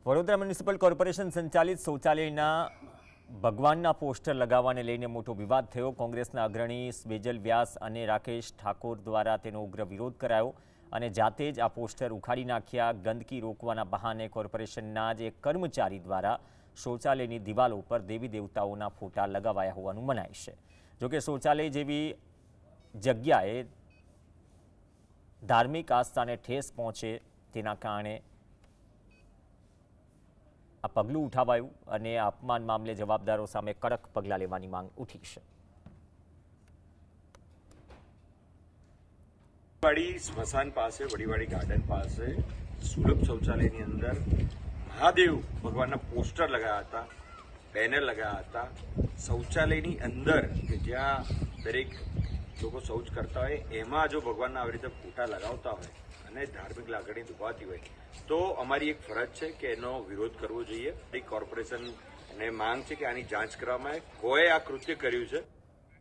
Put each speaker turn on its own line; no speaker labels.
Vadodara municipal corporation સંચાલિત શૌચાલયના ભગવાનના poster લગાવવાને લઈને મોટો વિવાદ થયો। કોંગ્રેસના અગ્રણી સ્વેજલ વ્યાસ અને રાકેશ ઠાકોર દ્વારા તેનો ઉગ્ર વિરોધ કરાયો અને જાતે જ આ પોસ્ટર ઉખાડી નાખ્યા। ગંદકી રોકવાના બહાને કોર્પોરેશનના જ એક કર્મચારી દ્વારા શૌચાલયની દિવાલો પર દેવી દેવતાઓના ફોટા લગાવાયા હોવાનું મનાય છે। જોકે શૌચાલય જેવી જગ્યાએ ધાર્મિક આસ્થાને ઠેસ પહોંચે તેના કારણે આ પગલું ઉઠાવાયું અને અપમાન મામલે જવાબદારો સામે કડક પગલાં લેવાની માંગ ઉઠી છે।
વડીવાડી સ્મશાન પાસે વડીવાડી ગાર્ડન પાસે સુલભ શૌચાલયની અંદર મહાદેવ ભગવાનના પોસ્ટર લગાવ્યા હતા, બેનર લગાવ્યા હતા। શૌચાલયની અંદર કે જ્યાં દરેક લોકો શૌચ કરતા હોય એમાં જો ભગવાનના આવી રીતે ફોટા લગાવતા હોય અને ધાર્મિક લાગણી દુભાતી હોય તો અમારી એક ફરજ છે કે એનો વિરોધ કરવો જોઈએ। કોર્પોરેશનને માંગ છે કે આની જાંચ કરવામાં આવે, કોઈ આ કૃત્ય કર્યું છે